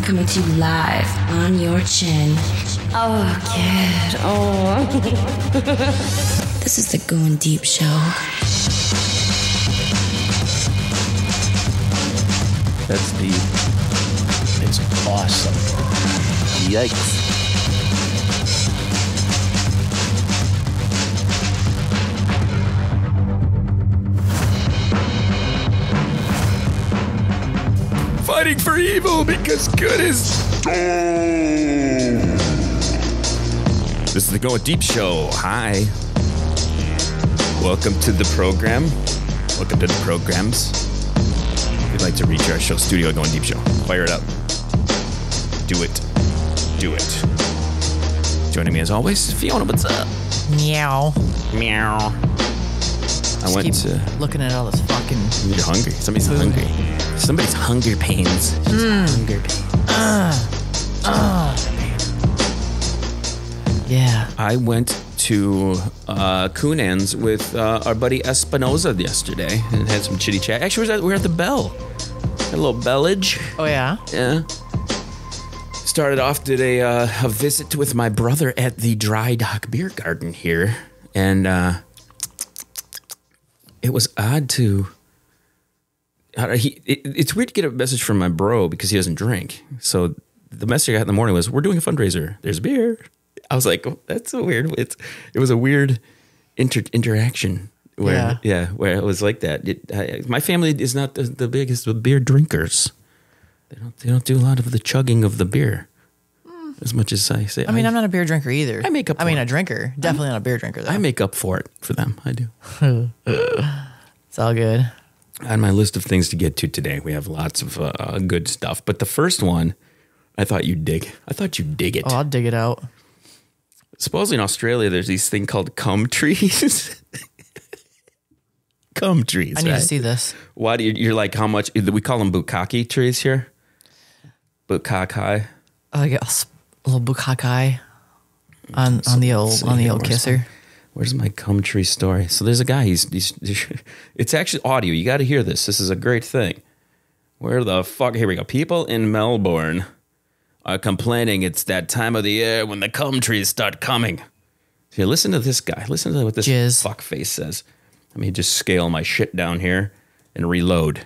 coming to you live on your chin. Oh, kid. Oh. This is the Going Deep show. That's deep. It's awesome. Yikes. Fighting for evil because good is dumb. This is the Going Deep show. Hi. Welcome to the program. Welcome to the programs. If you'd like to reach our show, studio Going Deep show. Fire it up. Do it. Do it. Joining me as always, Fiona, what's up? Meow. Meow. I went to... looking at all this fucking... You're hungry. Somebody's hungry. Somebody's hunger pains. Hunger pains. Yeah. I went to Coonan's with our buddy Espinoza yesterday and had some chitty chat. Actually, we were at the Bell. Had a little bellage. Oh, yeah? Yeah. Started off, did a visit with my brother at the Dry Dock Beer Garden here. And it was odd to... It's weird to get a message from my bro because he doesn't drink. So the message I got in the morning was, we're doing a fundraiser. There's beer. I was like, oh, that's so weird. It was a weird interaction where, where it was like that. My family is not the biggest beer drinkers. They don't do a lot of the chugging of the beer as much as I say. I mean, I'm not a beer drinker either. I make up. A drinker. Definitely not a beer drinker, though. I make up for it for them. I do. It's all good. On my list of things to get to today, we have lots of good stuff. But the first one, I thought you'd dig. I thought you'd dig it. Oh, I'll dig it out. Supposedly in Australia, there's these thing called cum trees. Cum trees. I need to see this. Why do you're like how much? We call them bukkake trees here. Bukkake. I got a little bukkake on the old kisser. Where's my cum tree story? So there's a guy. He's it's actually audio. You got to hear this. This is a great thing. Where the fuck? Here we go. People in Melbourne are complaining it's that time of the year when the cum trees start coming. Here, listen to this guy. Listen to what this fuckface says. Let me just scale my shit down here and reload.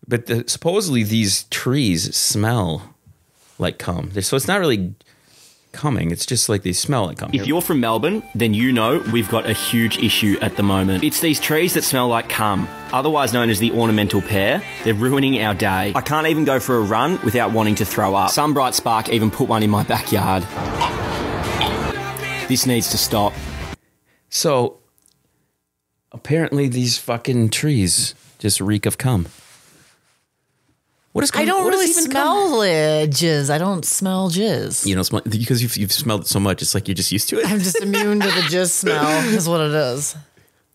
But supposedly these trees smell like cum. So it's not really coming. It's just like they smell like cum. If you're from Melbourne, then you know we've got a huge issue at the moment. It's these trees that smell like cum, otherwise known as the ornamental pear. They're ruining our day. I can't even go for a run without wanting to throw up. Some bright spark even put one in my backyard. This needs to stop. So, apparently these fucking trees just reek of cum. What is cum? I don't really smell jizz. I don't smell jizz. You don't smell because you've smelled it so much. It's like you're just used to it. I'm just immune to the jizz smell. Is what it is.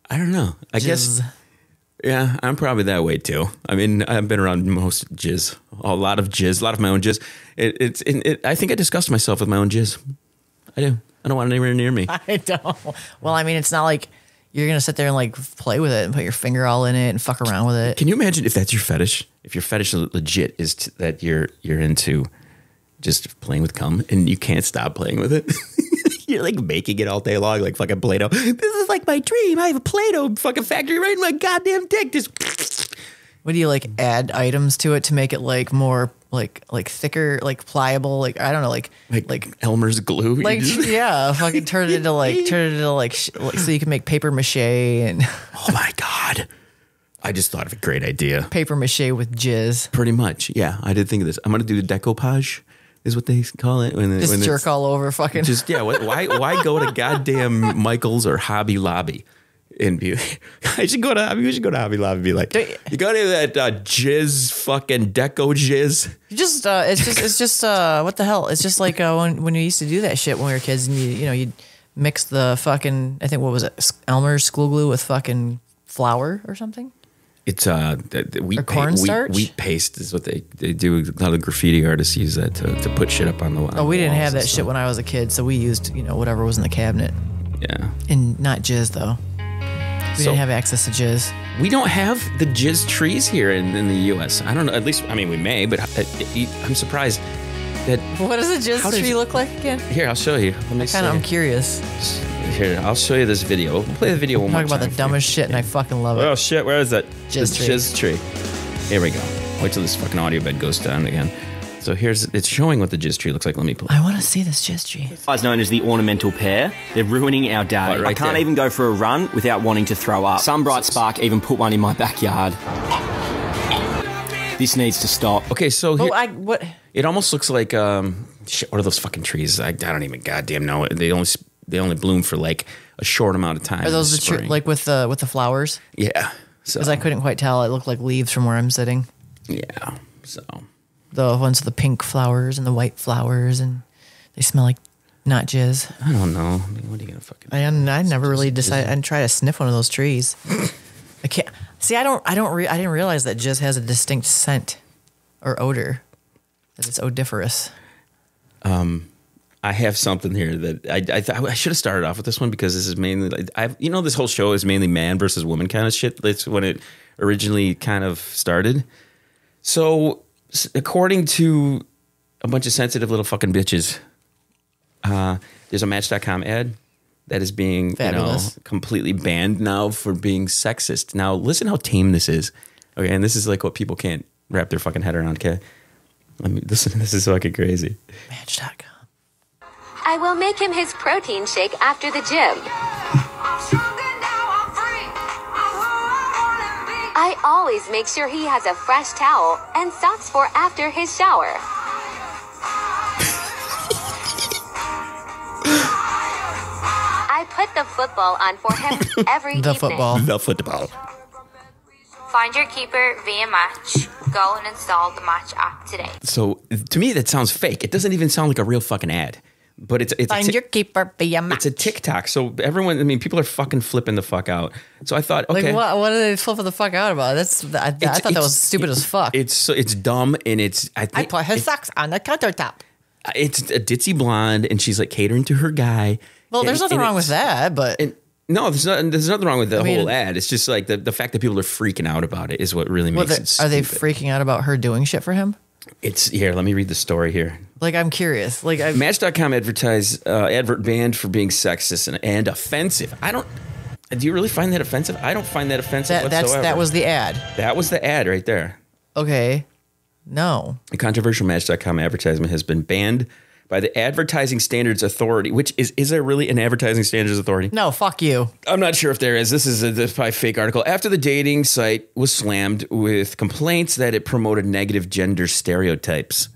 I don't know. I guess. Yeah, I'm probably that way too. I mean, I've been around most jizz, a lot of my own jizz. I think I disgust myself with my own jizz. I do. I don't want it anywhere near me. I don't. Well, I mean, it's not like you're going to sit there and like play with it and put your finger all in it and fuck around with it. Can you imagine if that's your fetish? If your fetish legit is that you're into just playing with cum and you can't stop playing with it. You're like making it all day long, like fucking Play-Doh. This is like my dream. I have a Play-Doh fucking factory right in my goddamn dick. Just. What do you like add items to it to make it like more like thicker, like pliable, like I don't know, like Elmer's glue? Like yeah, fucking turn it into so you can make paper mache and oh my god. I just thought of a great idea. Paper mache with jizz. Pretty much, yeah. I did think of this. I'm gonna do the decoupage, is what they call it. When jerk all over, fucking. Just yeah. Why go to goddamn Michael's or Hobby Lobby and be? We should go to Hobby Lobby and be like, you got any of that jizz, fucking deco jizz? It's just what the hell? It's just like when we used to do that shit when we were kids, and you'd mix the fucking, I think what was it, Elmer's school glue with fucking flour or something. It's wheat cornstarch? Wheat paste is what they do. A lot of graffiti artists use that to put shit up on the wall. Oh, we didn't have that shit when I was a kid, so we used whatever was in the cabinet. Yeah. And not jizz though. We didn't have access to jizz. We don't have the jizz trees here in the U.S. I don't know. At least, I mean, we may, but I'm surprised that. What does a jizz tree look like again? Here, I'll show you. Let me see. I'm curious. Here, I'll show you this video. We'll play the video one more time. Talk about the dumbest shit, and I fucking love it. Oh shit! Where is that? Jizz tree. Here we go. Wait till this fucking audio bed goes down again. So it's showing what the jizz tree looks like. Let me play. I want to see this jizz tree. Otherwise known as the ornamental pear, they're ruining our day. Right I can't even go for a run without wanting to throw up. Some bright spark even put one in my backyard. This needs to stop. Okay, so here, what? It almost looks like shit, what are those fucking trees? I don't even goddamn know. They only bloom for like a short amount of time. Are those the like with the flowers? Yeah. Because I couldn't quite tell. It looked like leaves from where I'm sitting. Yeah. So the ones with the pink flowers and the white flowers, and they smell like not jizz. I don't know. I mean, what are you gonna fucking? I never really decided. I'd try to sniff one of those trees. I can't. See, I didn't realize that jizz has a distinct scent or odor. That it's odoriferous. I have something here that I should have started off with this one because this is mainly this whole show is mainly man versus woman kind of shit. That's when it originally kind of started. So, according to a bunch of sensitive little fucking bitches, there's a Match.com ad that is being completely banned now for being sexist. Now, listen how tame this is. Okay, and this is like what people can't wrap their fucking head around. Okay, let me listen. This is fucking crazy. Match.com. I will make him his protein shake after the gym. I always make sure he has a fresh towel and socks for after his shower. I put the football on for him every evening. The football. Find your keeper via Mache. Go and install the Mache app today. So to me, that sounds fake. It doesn't even sound like a real fucking ad. But it's Find your keeper via Mache. It's a TikTok. So everyone, I mean, people are fucking flipping the fuck out. So I thought, okay, like what are they flipping the fuck out about? I thought that was stupid as fuck. It's dumb, and I put his socks on the countertop. It's a ditzy blonde, and she's like catering to her guy. Well, there's nothing wrong with that, but no, there's nothing wrong with the whole ad. It's just like the fact that people are freaking out about it is what really makes it stupid. Are they freaking out about her doing shit for him? It's here. Let me read the story here. Like, I'm curious. Like, Match.com advert banned for being sexist and offensive. Do you really find that offensive? I don't find that offensive whatsoever. That was the ad. That was the ad right there. Okay. No. A controversial Match.com advertisement has been banned by the Advertising Standards Authority, which is there really an Advertising Standards Authority? No, fuck you. I'm not sure if there is. This is probably a fake article. After the dating site was slammed with complaints that it promoted negative gender stereotypes.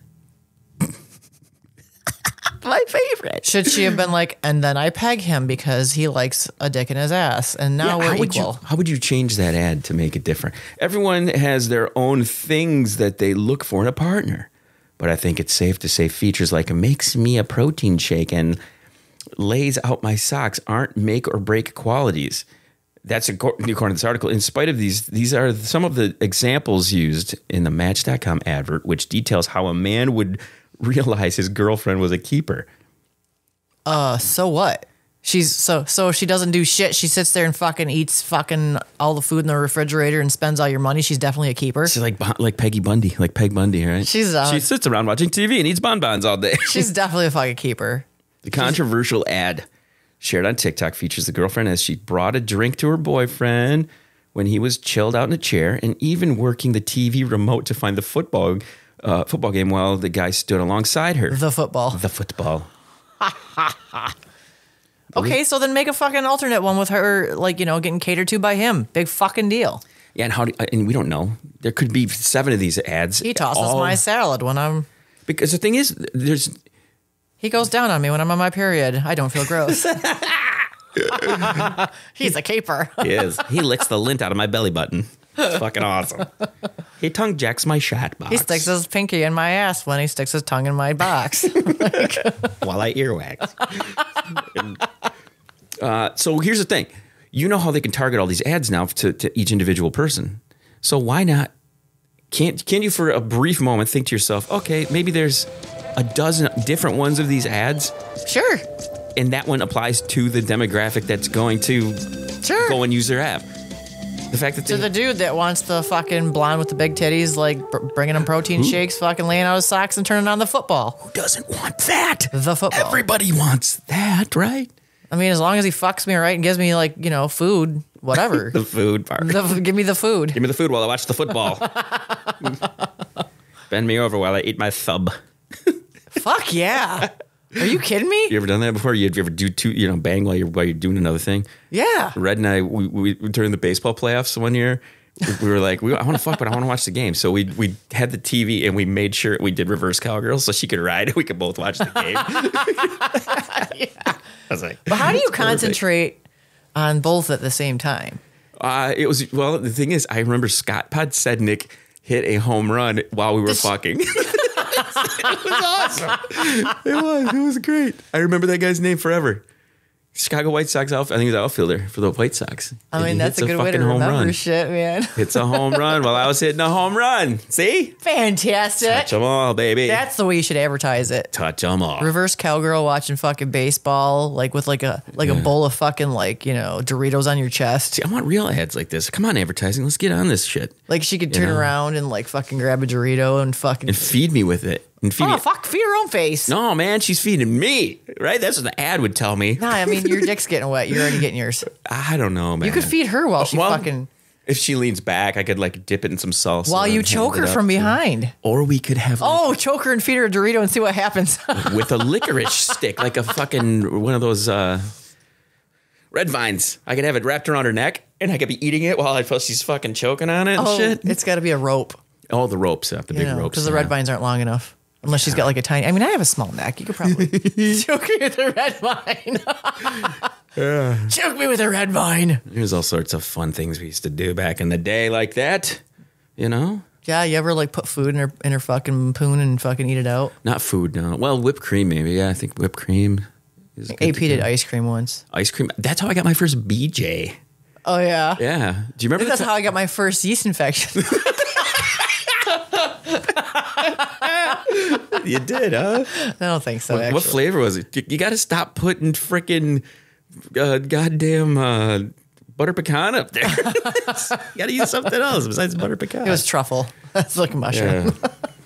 My favorite. Should she have been like, and then I peg him because he likes a dick in his ass, and now we're equal? How would you change that ad to make it different? Everyone has their own things that they look for in a partner. But I think it's safe to say features like makes me a protein shake and lays out my socks aren't make or break qualities. That's according to this article. In spite of these are some of the examples used in the Match.com advert, which details how a man would realize his girlfriend was a keeper. So what? So she doesn't do shit. She sits there and fucking eats fucking all the food in the refrigerator and spends all your money. She's definitely a keeper. She's like Peggy Bundy, like Peg Bundy, right? She sits around watching TV and eats bonbons all day. She's definitely a fucking keeper. The controversial ad shared on TikTok features the girlfriend as she brought a drink to her boyfriend when he was chilled out in a chair and even working the TV remote to find the football game while the guy stood alongside her. The football. Okay, so then make a fucking alternate one with her, like, getting catered to by him. Big fucking deal. Yeah, and we don't know. There could be 7 of these ads. He tosses my salad when I'm... Because the thing is, He goes down on me when I'm on my period. I don't feel gross. He's a caper. He is. He licks the lint out of my belly button. It's fucking awesome. He tongue jacks my shot box. He sticks his pinky in my ass when he sticks his tongue in my box. While I earwax. So here's the thing. You know how they can target all these ads now to each individual person. So why not? Can't you for a brief moment think to yourself, okay, maybe there's a dozen different ones of these ads? Sure. And that one applies to the demographic that's going to Sure. go and use their app. The fact that To the dude that wants the fucking blonde with the big titties, like bringing him protein shakes, fucking laying out his socks and turning on the football. who doesn't want that? The football. Everybody wants that, right? I mean, as long as he fucks me right and gives me, like, food, whatever. The food part. Give me the food. Give me the food while I watch the football. Bend me over while I eat my thub. Fuck yeah. Are you kidding me? You ever done that before? You ever do two, bang while you're doing another thing? Yeah. Red and I, we during the baseball playoffs one year, we were like, I want to fuck, but I want to watch the game. So we had the TV and we made sure we did reverse cowgirl so she could ride and we could both watch the game. Yeah. I was like, But how do you "That's perfect." concentrate on both at the same time? The thing is, I remember Scott Podsednik hit a home run while we were fucking. It was awesome. It was great. I remember that guy's name forever. Chicago White Sox I think he was an outfielder for the White Sox. I And mean, he that's a hits good way to fucking home remember run. shit, man. It's a home run while I was hitting a home run. See? Fantastic. Touch them all, baby. That's the way you should advertise it. Touch them all. Reverse cowgirl watching fucking baseball, like with like a bowl of fucking Doritos on your chest. See, I want real ads like this. Come on, advertising. Let's get on this shit. Like she could turn around and like fucking grab a Dorito and fucking And feed me with it. And feed me. fuck, feed her own face. No, man, she's feeding me. Right? That's what the ad would tell me. Nah, I mean your dick's getting wet. You're already getting yours. I don't know, man. You could feed her while she fucking If she leans back, I could like dip it in some salsa. while you and choke hand her it from up. behind. Or we could have Choke her and feed her a Dorito and see what happens. with a licorice stick, like a fucking one of those red vines. I could have it wrapped around her neck, and I could be eating it while she's fucking choking on it and shit. It's got to be a rope. Oh, the ropes, the big ropes. Because the red vines aren't long enough. Unless she's got like a tiny. I mean, I have a small neck. You could probably choke me with a red vine. Choke me with a red vine. There's all sorts of fun things we used to do back in the day, like that. You know, Yeah, you ever like put food in her fucking poon and fucking eat it out? not food. No, well, whipped cream maybe. Yeah, I think whipped cream. Is good AP to did do. ice cream once. Ice cream. That's how I got my first BJ. Oh yeah. Yeah. Do you remember That's the how I got my first yeast infection. You did, huh? I don't think so. What flavor was it? You got to stop putting frickin' goddamn butter pecan up there. You got to use something else besides butter pecan. It was truffle. That's like a mushroom,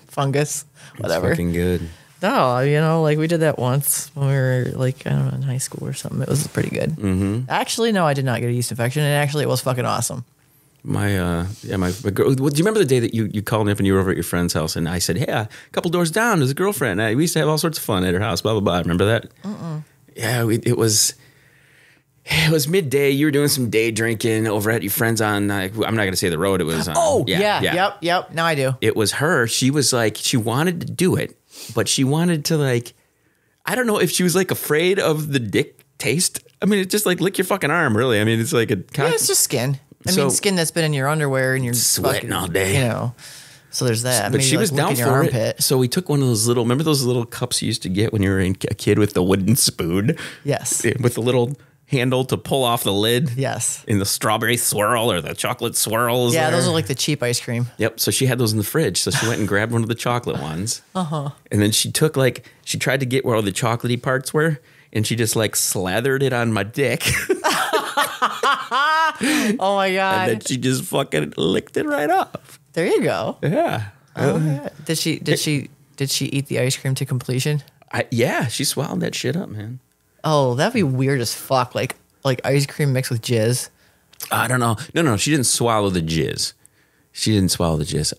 fungus, whatever. Fucking good. No, like we did that once when we were like, I don't know, in high school or something. It was pretty good. Mm-hmm. Actually, no, I did not get a yeast infection, and actually, it was fucking awesome. My girl. Do you remember the day that you called me up and you were over at your friend's house and I said, hey, a couple doors down, there's a girlfriend. We used to have all sorts of fun at her house. Blah blah blah. Remember that? Yeah, it was midday. You were doing some day drinking over at your friend's on. I'm not going to say the road. It was. Yep. Now I do. It was her. She was like, she wanted to do it, but she wanted to like, I don't know if she was like afraid of the dick taste. I mean, it's just like lick your fucking arm, really. I mean, it's like a. Yeah, it's just skin. I mean, skin that's been in your underwear and you're sweating fucking, all day. So there's that. But Maybe she was like down licking for your it. armpit. So we took one of those remember those little cups you used to get when you were a kid with the wooden spoon? Yes. With the little handle to pull off the lid? Yes. In the strawberry swirl or the chocolate swirls. Yeah, there. those are like the cheap ice cream. Yep. So she had those in the fridge. So she went and grabbed one of the chocolate ones. And then she took she tried to get where all the chocolatey parts were. And she just like slathered it on my dick. Oh my God. And then she just fucking licked it right off. There you go. Yeah. Oh, yeah. Did she eat the ice cream to completion? Yeah, she swallowed that shit up, man. Oh, that'd be weird as fuck. Like ice cream mixed with jizz. I don't know. No, she didn't swallow the jizz. She didn't swallow the jizz.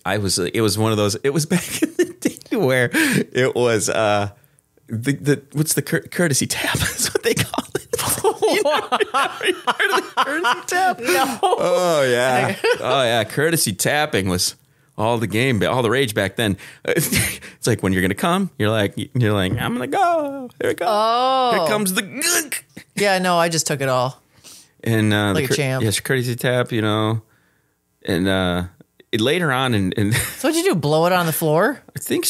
It was one of those. It was back in the day where it was what's the courtesy tap? That's what they call it. You know, heard of the courtesy tap? No. Oh yeah. Courtesy tapping was all the rage back then. It's like when you're gonna come, you're like I'm gonna go. Here it goes. Oh. Here comes the gunk. Yeah, no, I just took it all. And like a champ. Yes, courtesy tap, and later on, and So what'd you do? Blow it on the floor? I think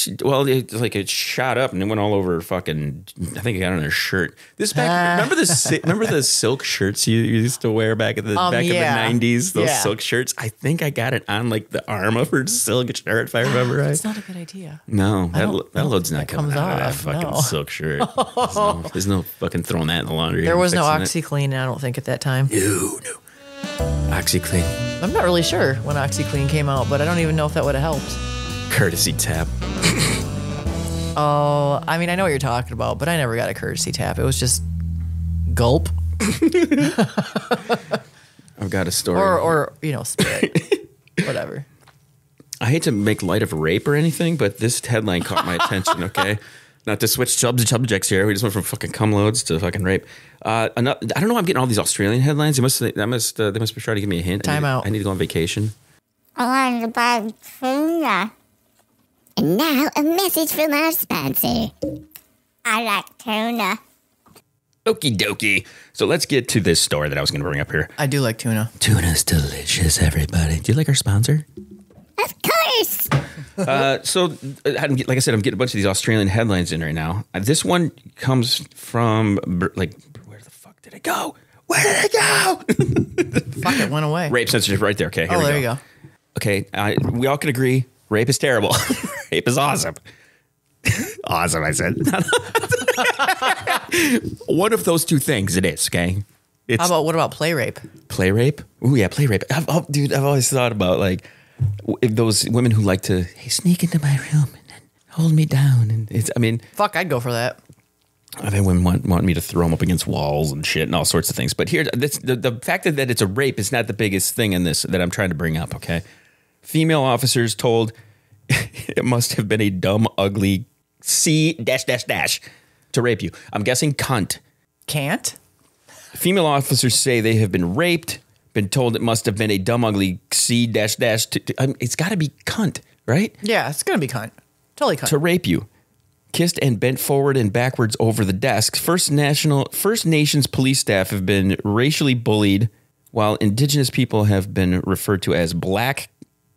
it shot up and it went all over her fucking. I think it got on her shirt. This back. Remember the silk shirts you used to wear back in the in the '90s? Those silk shirts. I think I got it on like the arm of her silk shirt, if I remember right. That's not a good idea. No, that load's not coming comes out of that off, fucking no. silk shirt. There's no fucking throwing that in the laundry. There was no fixing it. OxyClean, I don't think, at that time. No. OxyClean. I'm not really sure when OxyClean came out, but I don't even know if that would have helped. Courtesy tap. Oh, I mean, I know what you're talking about, but I never got a courtesy tap. It was just gulp. I've got a story. Or spit. Whatever. I hate to make light of rape or anything, but this headline caught my attention, okay? Not to switch subjects here. We just went from fucking cum loads to fucking rape. I don't know why I'm getting all these Australian headlines. They must be trying to give me a hint. Time out. I need to go on vacation. I wanted to buy tuna. And now a message from our sponsor. I like tuna. Okie dokie. So let's get to this story that I was going to bring up here. I do like tuna. Tuna's delicious, everybody. Do you like our sponsor? Of course. Like I said, I'm getting a bunch of these Australian headlines in right now. This one comes from, like, where the fuck did it go? Where did it go? Fuck, it went away. Rape censorship right there. Okay, here we go. There you go. Okay, we all can agree rape is terrible. Rape is awesome. Awesome, I said. One of those two things it is, okay? What about play rape? Play rape? Ooh, yeah, play rape. Dude, I've always thought about, like, those women who like to sneak into my room and then hold me down. And Fuck, I'd go for that. I think women want me to throw them up against walls and shit and all sorts of things. But here, the fact that it's a rape is not the biggest thing in this that I'm trying to bring up, okay? Female officers told it must have been a dumb, ugly C -- to rape you. I'm guessing cunt. Can't? Female officers say they have been raped, been told it must have been a dumb, ugly C -- it's got to be cunt, right? Yeah, it's going to be cunt. Totally cunt. To rape you. Kissed and bent forward and backwards over the desk. First Nations police staff have been racially bullied, while Indigenous people have been referred to as black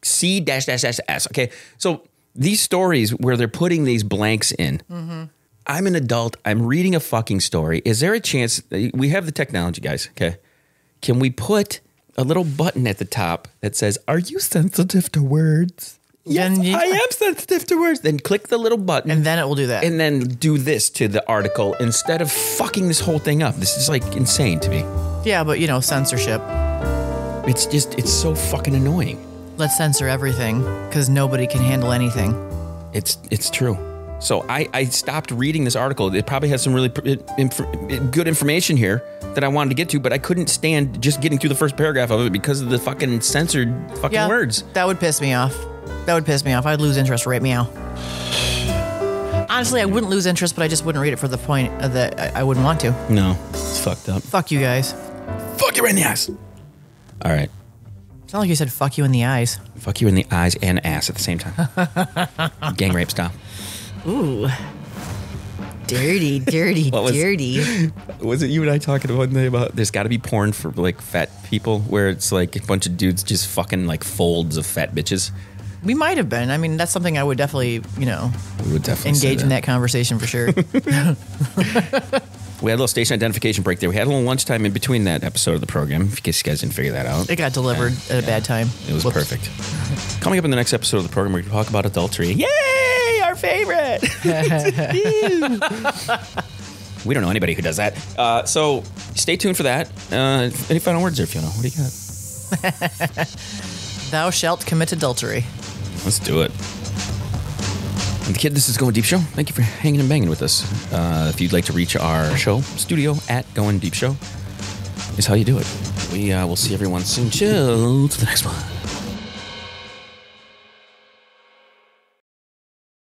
C -- S. Okay, so these stories where they're putting these blanks in. Mm-hmm. I'm an adult. I'm reading a fucking story. Is there a chance we have the technology, guys? Okay, can we put a little button at the top that says, "Are you sensitive to words?" Yes, I am sensitive to words. Then click the little button. And then it will do that. And then do this to the article instead of fucking this whole thing up. This is like insane to me. Yeah, but censorship. It's so fucking annoying. Let's censor everything because nobody can handle anything. It's true. So I stopped reading this article. It probably has some really good information here that I wanted to get to, but I couldn't stand just getting through the first paragraph of it because of the fucking censored fucking words. That would piss me off. I'd lose interest. Rape me out. Honestly, I wouldn't lose interest, but I just wouldn't read it for the point that I wouldn't want to. No, it's fucked up. Fuck you guys. Fuck you right in the eyes. All right. It's not like you said fuck you in the eyes. Fuck you in the eyes and ass at the same time. Gangrape style. Ooh. Dirty, dirty, dirty. Was it you and I talking one day about there's got to be porn for like fat people where it's like a bunch of dudes just fucking like folds of fat bitches? We might have been. I mean, that's something I would definitely, we would definitely engage in that conversation for sure. We had a little station identification break there. We had a little lunchtime in between that episode of the program, in case you guys didn't figure that out. It got delivered at a bad time. It was perfect. Coming up in the next episode of the program, we're going to talk about adultery. Yay! Our favorite! We don't know anybody who does that. So stay tuned for that. Any final words there, Fiona? What do you got? Thou shalt commit adultery. Let's do it. I'm the kid. This is Going Deep Show. Thank you for hanging and banging with us. If you'd like to reach our show, studio at Going Deep Show is how you do it. We will see everyone soon. Chill to the next one.